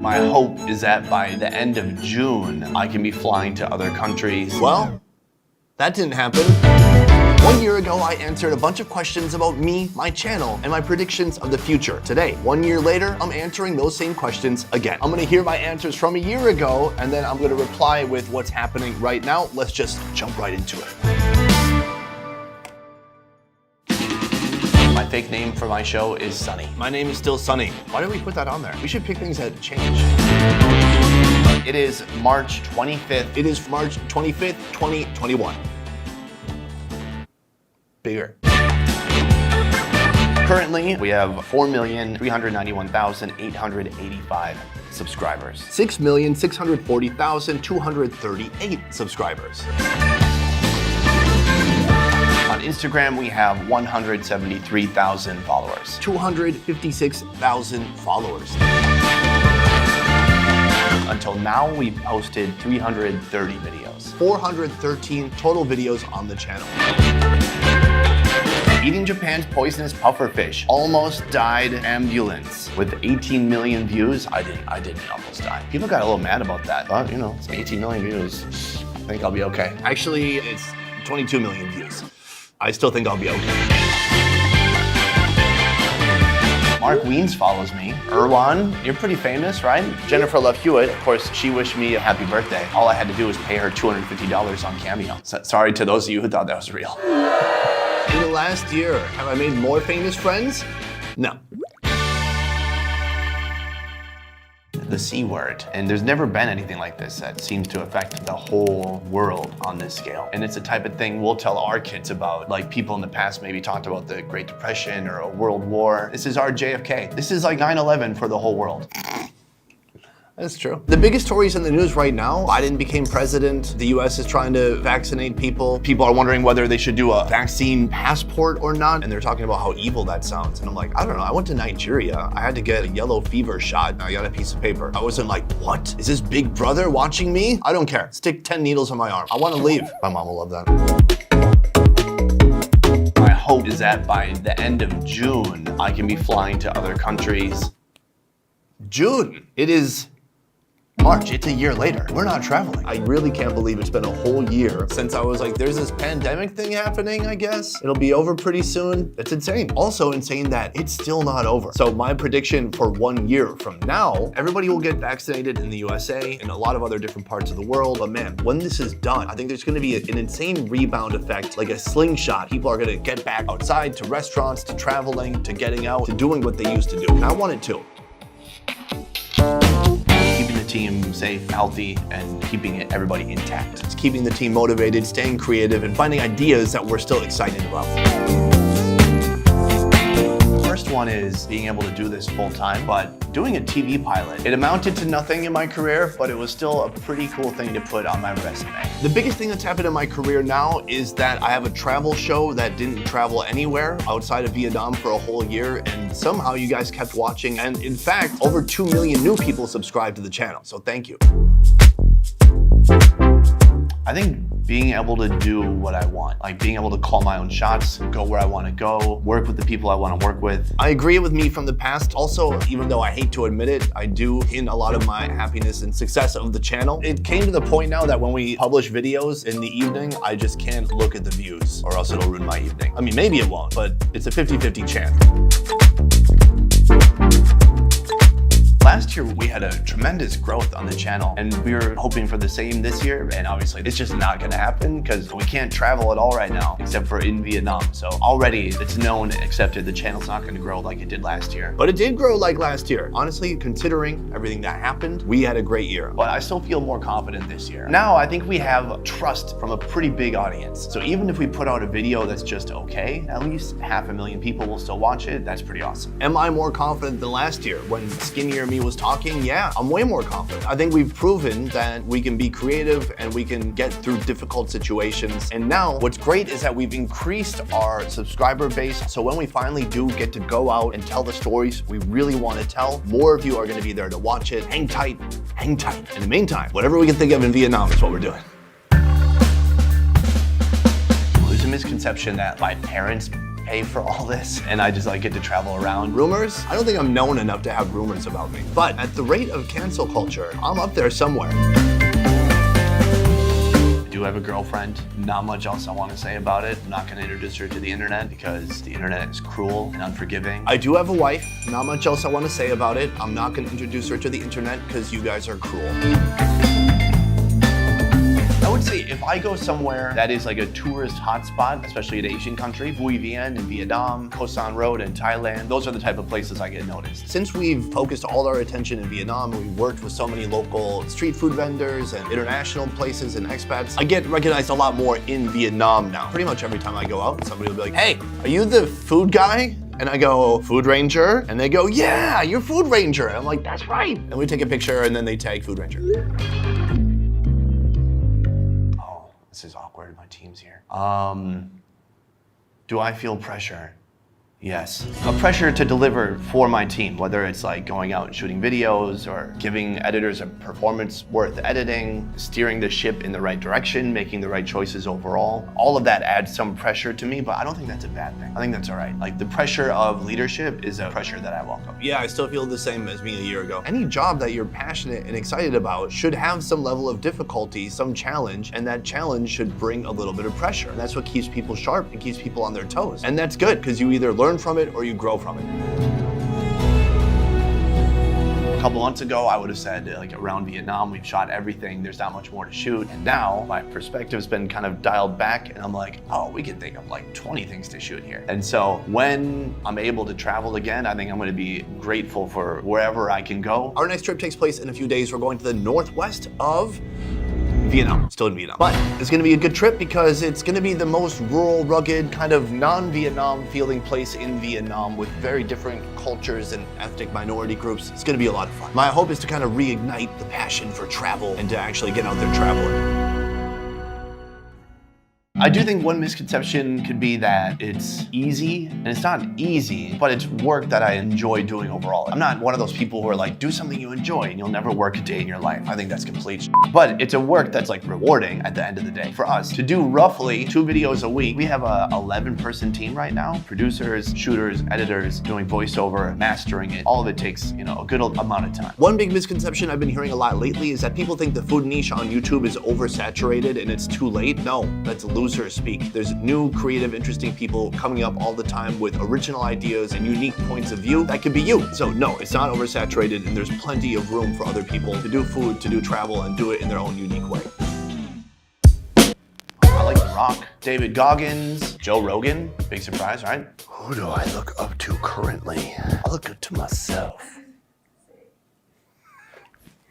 My hope is that by the end of June, I can be flying to other countries. Well, that didn't happen. 1 year ago, I answered a bunch of questions about me, my channel, and my predictions of the future. Today, 1 year later, I'm answering those same questions again. I'm gonna hear my answers from a year ago, and then I'm gonna reply with what's happening right now. Let's just jump right into it. My fake name for my show is Sunny. My name is still Sunny. Why did we put that on there? We should pick things that change. It is March 25th. It is March 25th, 2021. Bigger. Currently, we have 4,391,885 subscribers. 6,640,238 subscribers. On Instagram, we have 173,000 followers. 256,000 followers. Until now, we've posted 330 videos. 413 total videos on the channel. Eating Japan's poisonous pufferfish almost died ambulance with 18 million views. I didn't almost die. People got a little mad about that, but you know, it's 18 million views. I think I'll be okay. Actually, it's 22 million views. I still think I'll be okay. Mark Wiens follows me. Erwan, you're pretty famous, right? Jennifer Love Hewitt, of course, she wished me a happy birthday. All I had to do was pay her $250 on Cameo. Sorry to those of you who thought that was real. In the last year, have I made more famous friends? No. The C word. And there's never been anything like this that seems to affect the whole world on this scale. And it's the type of thing we'll tell our kids about. Like people in the past maybe talked about the Great Depression or a world war. This is our JFK. This is like 9/11 for the whole world. That's true. The biggest stories in the news right now, Biden became president. The US is trying to vaccinate people. People are wondering whether they should do a vaccine passport or not. And they're talking about how evil that sounds. And I'm like, I don't know. I went to Nigeria. I had to get a yellow fever shot. I got a piece of paper. I wasn't like, what? Is this Big Brother watching me? I don't care. Stick 10 needles on my arm. I want to leave. My mom will love that. My hope is that by the end of June, I can be flying to other countries. June. It is March, it's a year later. We're not traveling. I really can't believe it's been a whole year since I was like, there's this pandemic thing happening, I guess. It'll be over pretty soon. It's insane. Also insane that it's still not over. So my prediction for 1 year from now, everybody will get vaccinated in the USA and a lot of other different parts of the world. But man, when this is done, I think there's gonna be an insane rebound effect, like a slingshot. People are gonna get back outside to restaurants, to traveling, to getting out, to doing what they used to do. And I want it to. Keeping the team safe, healthy, and keeping everybody intact. It's keeping the team motivated, staying creative, and finding ideas that we're still excited about. First one is being able to do this full time, but doing a TV pilot. It amounted to nothing in my career, but it was still a pretty cool thing to put on my resume. The biggest thing that's happened in my career now is that I have a travel show that didn't travel anywhere outside of Vietnam for a whole year, and somehow you guys kept watching, and in fact, over 2 million new people subscribed to the channel, so thank you. I think being able to do what I want, like being able to call my own shots, go where I want to go, work with the people I want to work with. I agree with me from the past. Also, even though I hate to admit it, I do hint a lot of my happiness and success of the channel. It came to the point now that when we publish videos in the evening, I just can't look at the views or else it'll ruin my evening. I mean, maybe it won't, but it's a 50-50 chance. Last year, we had a tremendous growth on the channel, and we were hoping for the same this year, and obviously it's just not gonna happen because we can't travel at all right now, except for in Vietnam. So already it's known and accepted the channel's not gonna grow like it did last year. But it did grow like last year. Honestly, considering everything that happened, we had a great year. But I still feel more confident this year. Now, I think we have trust from a pretty big audience. So even if we put out a video that's just okay, at least 500,000 people will still watch it. That's pretty awesome. Am I more confident than last year when Skinnier Me was talking? Yeah, I'm way more confident. I think we've proven that we can be creative and we can get through difficult situations. And now what's great is that we've increased our subscriber base. So when we finally do get to go out and tell the stories we really want to tell, more of you are going to be there to watch it. Hang tight, hang tight. In the meantime, whatever we can think of in Vietnam is what we're doing. There's a misconception that my parents pay for all this and I just like get to travel around. Rumors? I don't think I'm known enough to have rumors about me. But at the rate of cancel culture, I'm up there somewhere. I do have a girlfriend. Not much else I want to say about it. I'm not going to introduce her to the internet because the internet is cruel and unforgiving. I do have a wife. Not much else I want to say about it. I'm not going to introduce her to the internet because you guys are cruel. I would say if I go somewhere that is like a tourist hotspot, especially an Asian country, Vui Vien in Vietnam, Koh San Road in Thailand, those are the type of places I get noticed. Since we've focused all our attention in Vietnam, we've worked with so many local street food vendors and international places and expats, I get recognized a lot more in Vietnam now. Pretty much every time I go out, somebody will be like, hey, are you the food guy? And I go, Food Ranger? And they go, yeah, you're Food Ranger. And I'm like, that's right. And we take a picture and then they tag Food Ranger. This is awkward, my team's here. Do I feel pressure? Yes. A pressure to deliver for my team, whether it's like going out and shooting videos or giving editors a performance worth editing, steering the ship in the right direction, making the right choices overall. All of that adds some pressure to me, but I don't think that's a bad thing. I think that's all right. Like the pressure of leadership is a pressure that I welcome. Yeah, I still feel the same as me a year ago. Any job that you're passionate and excited about should have some level of difficulty, some challenge, and that challenge should bring a little bit of pressure. And that's what keeps people sharp and keeps people on their toes. And that's good, because you either learn from it or you grow from it. A couple months ago, I would have said like around Vietnam, we've shot everything, there's not much more to shoot. And now my perspective's been kind of dialed back and I'm like, oh, we can think of like 20 things to shoot here. And so when I'm able to travel again, I think I'm gonna be grateful for wherever I can go. Our next trip takes place in a few days. We're going to the northwest of Vietnam, still in Vietnam. But it's gonna be a good trip because it's gonna be the most rural, rugged, kind of non-Vietnam feeling place in Vietnam with very different cultures and ethnic minority groups. It's gonna be a lot of fun. My hope is to kind of reignite the passion for travel and to actually get out there traveling. I do think one misconception could be that it's easy, and it's not easy, but it's work that I enjoy doing overall. I'm not one of those people who are like, do something you enjoy and you'll never work a day in your life. I think that's complete shit. But it's a work that's like rewarding at the end of the day. For us, to do roughly 2 videos a week, we have a 11-person team right now. Producers, shooters, editors, doing voiceover, mastering it. All of it takes, a good amount of time. One big misconception I've been hearing a lot lately is that people think the food niche on YouTube is oversaturated and it's too late. No, that's loser speak. There's new, creative, interesting people coming up all the time with original ideas and unique points of view. That could be you. So no, it's not oversaturated and there's plenty of room for other people to do food, to do travel, and do it in their own unique way. I like The Rock, David Goggins, Joe Rogan. Big surprise, right? Who do I look up to currently? I look up to myself.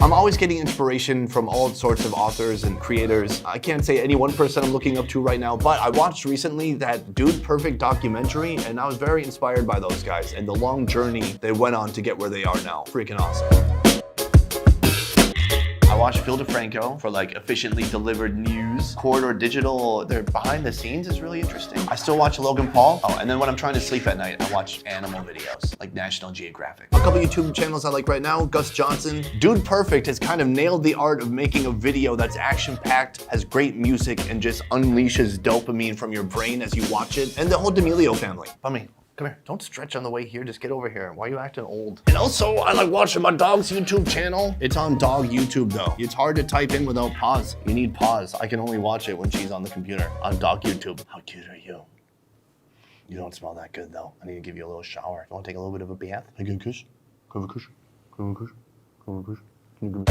I'm always getting inspiration from all sorts of authors and creators. I can't say any one person I'm looking up to right now, but I watched recently that Dude Perfect documentary, and I was very inspired by those guys and the long journey they went on to get where they are now. Freaking awesome. I watched Phil DeFranco for like efficiently delivered news. Corridor Digital, their behind the scenes is really interesting. I still watch Logan Paul. Oh, and then when I'm trying to sleep at night, I watch animal videos, like National Geographic. A couple YouTube channels I like right now, Gus Johnson. Dude Perfect has kind of nailed the art of making a video that's action-packed, has great music, and just unleashes dopamine from your brain as you watch it. And the whole D'Amelio family. Bummy, come here. Don't stretch on the way here. Just get over here. Why are you acting old? And also, I like watching my dog's YouTube channel. It's on dog YouTube though. It's hard to type in without pause. You need pause. I can only watch it when she's on the computer on dog YouTube. How cute are you? You don't smell that good though. I need to give you a little shower. You want to take a little bit of a bath? Can I get a kiss? Can I have a kiss? Can I have a kiss? Can I have a kiss? Can you give me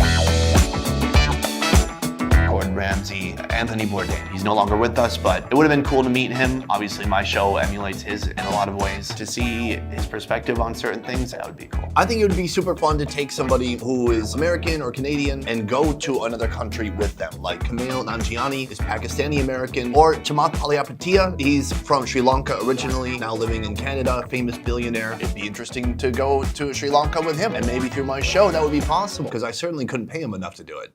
Gordon Ramsay, Anthony Bourdain. He's no longer with us, but it would have been cool to meet him. Obviously, my show emulates his in a lot of ways. To see his perspective on certain things, that would be cool. I think it would be super fun to take somebody who is American or Canadian and go to another country with them. Like Kumail Nanjiani is Pakistani-American, or Chamath Palihapitiya, he's from Sri Lanka originally, now living in Canada, famous billionaire. It'd be interesting to go to Sri Lanka with him, and maybe through my show that would be possible, because I certainly couldn't pay him enough to do it.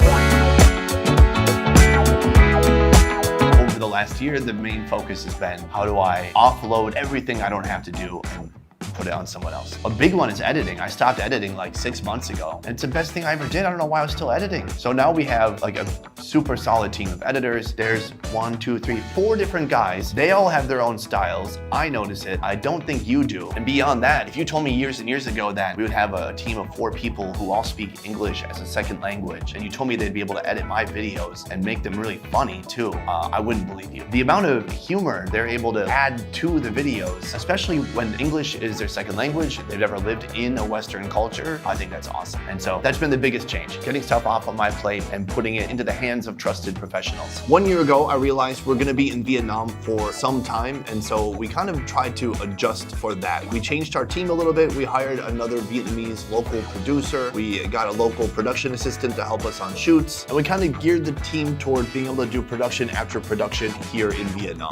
Over the last year, the main focus has been how do I offload everything I don't have to do and and put it on someone else. A big one is editing. I stopped editing like 6 months ago. And it's the best thing I ever did. I don't know why I was still editing. So now we have like a super solid team of editors. There's 1, 2, 3, 4 different guys. They all have their own styles. I notice it. I don't think you do. And beyond that, if you told me years and years ago that we would have a team of 4 people who all speak English as a second language, and you told me they'd be able to edit my videos and make them really funny too, I wouldn't believe you. The amount of humor they're able to add to the videos, especially when English is their second language, they've never lived in a Western culture, I think that's awesome. And so that's been the biggest change, getting stuff off of my plate and putting it into the hands of trusted professionals. 1 year ago, I realized we're gonna be in Vietnam for some time, and so we kind of tried to adjust for that. We changed our team a little bit. We hired another Vietnamese local producer. We got a local production assistant to help us on shoots, and we kind of geared the team toward being able to do production after production here in Vietnam.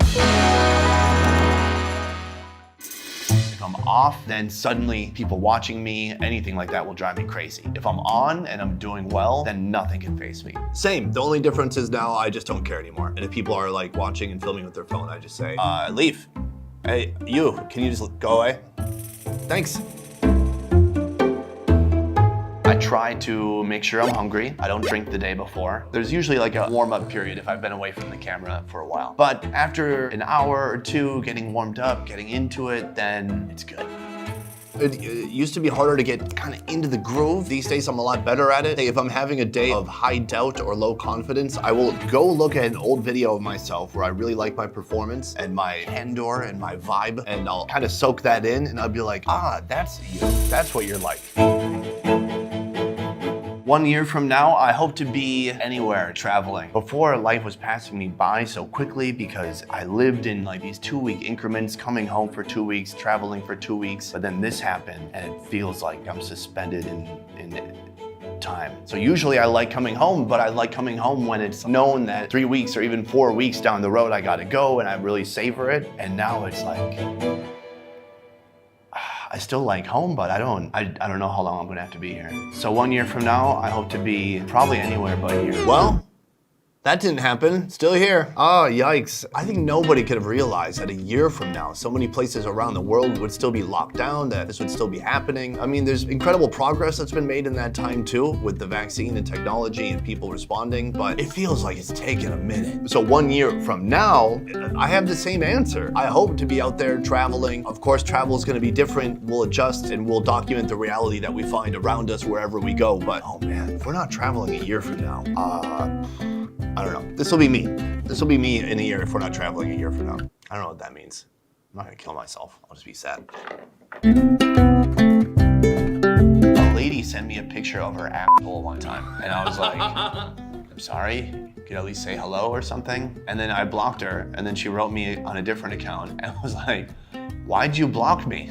If I'm off, then suddenly people watching me, anything like that will drive me crazy. If I'm on and I'm doing well, then nothing can faze me. Same. The only difference is now I just don't care anymore. And if people are like watching and filming with their phone, I just say, leave. Hey, you, can you just go away? Thanks. I try to make sure I'm hungry. I don't drink the day before. There's usually like a warm-up period if I've been away from the camera for a while. But after an hour or two getting warmed up, getting into it, then it's good. It used to be harder to get kind of into the groove. These days, I'm a lot better at it. If I'm having a day of high doubt or low confidence, I will go look at an old video of myself where I really like my performance and my candor and my vibe, and I'll kind of soak that in, and I'll be like, that's you. That's what you're like. 1 year from now, I hope to be anywhere traveling. Before, life was passing me by so quickly because I lived in like these 2-week increments, coming home for 2 weeks, traveling for 2 weeks. But then this happened and it feels like I'm suspended in time. So usually I like coming home, but I like coming home when it's known that 3 weeks or even 4 weeks down the road, I gotta go and I really savor it. And now it's like, I still like home, but I don't know how long I'm gonna have to be here. So 1 year from now, I hope to be probably anywhere but here. Well, that didn't happen. Still here. Oh, yikes. I think nobody could have realized that a year from now, so many places around the world would still be locked down, that this would still be happening. I mean, there's incredible progress that's been made in that time too, with the vaccine and technology and people responding, but it feels like it's taken a minute. So 1 year from now, I have the same answer. I hope to be out there traveling. Of course, travel is gonna be different. We'll adjust and we'll document the reality that we find around us wherever we go, but oh man, if we're not traveling a year from now, I don't know. This will be me. This will be me in a year if we're not traveling a year from now. I don't know what that means. I'm not gonna kill myself. I'll just be sad. A lady sent me a picture of her asshole one time, and I was like, I'm sorry, you could at least say hello or something. And then I blocked her, and then she wrote me on a different account, and I was like, why'd you block me?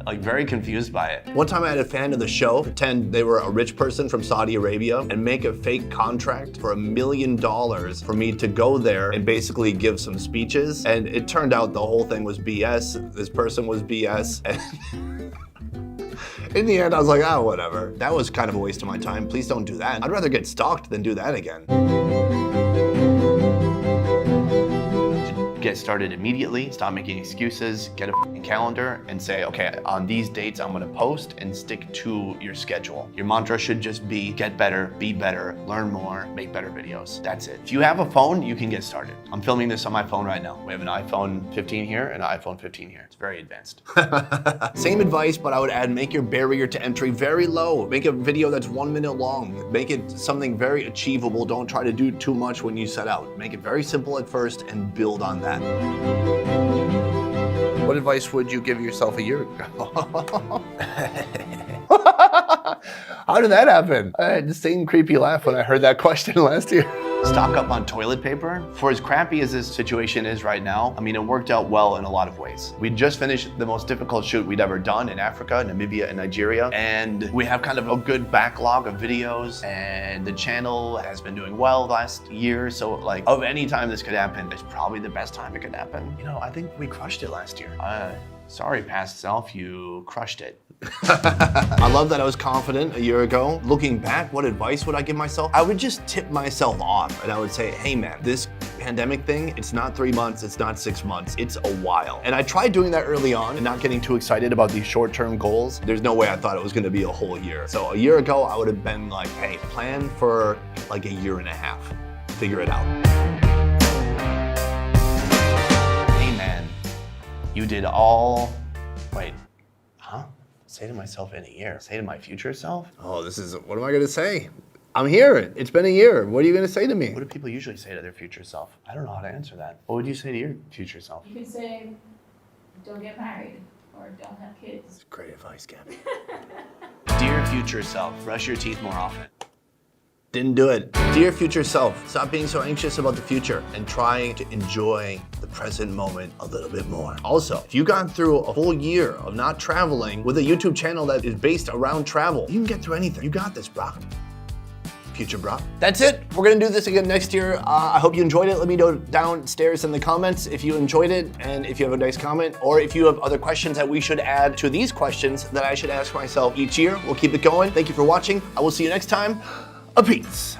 Like very confused by it. One time I had a fan of the show pretend they were a rich person from Saudi Arabia and make a fake contract for $1 million for me to go there and basically give some speeches. And it turned out the whole thing was BS. This person was BS. And in the end, I was like, whatever. That was kind of a waste of my time. Please don't do that. I'd rather get stalked than do that again. Get started immediately, stop making excuses, get a calendar and say, okay, on these dates I'm gonna post, and stick to your schedule. Your mantra should just be get better, be better, learn more, make better videos. That's it. If you have a phone, you can get started. I'm filming this on my phone right now. We have an iPhone 15 here and an iPhone 15 here. It's very advanced. Same advice, but I would add, make your barrier to entry very low. Make a video that's 1 minute long. Make it something very achievable. Don't try to do too much when you set out. Make it very simple at first and build on that. What advice would you give yourself a year ago? How did that happen? I had the same creepy laugh when I heard that question last year. Stock up on toilet paper. For as crappy as this situation is right now, I mean, it worked out well in a lot of ways. We just finished the most difficult shoot we'd ever done in Africa, Namibia, and Nigeria. And we have kind of a good backlog of videos, and the channel has been doing well last year. So like, of any time this could happen, it's probably the best time it could happen. You know, I think we crushed it last year. Sorry, past self, you crushed it. I love that I was confident a year ago. Looking back, what advice would I give myself? I would just tip myself off and I would say, hey man, this pandemic thing, it's not 3 months, it's not 6 months, it's a while. And I tried doing that early on and not getting too excited about these short-term goals. There's no way I thought it was gonna be a whole year. So a year ago, I would have been like, hey, plan for like a year and a half. Figure it out. Hey man, you did all, wait, huh? Say to myself in a year, say to my future self? Oh, what am I gonna say? I'm here, it's been a year. What are you gonna say to me? What do people usually say to their future self? I don't know how to answer that. What would you say to your future self? You could say, don't get married or don't have kids. Great advice, Gabby. Dear future self, brush your teeth more often. Didn't do it. Dear future self, stop being so anxious about the future and try to enjoy the present moment a little bit more. Also, if you've gone through a whole year of not traveling with a YouTube channel that is based around travel, you can get through anything. You got this, bro. Future bro. That's it. We're gonna do this again next year. I hope you enjoyed it. Let me know downstairs in the comments if you enjoyed it and if you have a nice comment or if you have other questions that we should add to these questions that I should ask myself each year. We'll keep it going. Thank you for watching. I will see you next time. A peace.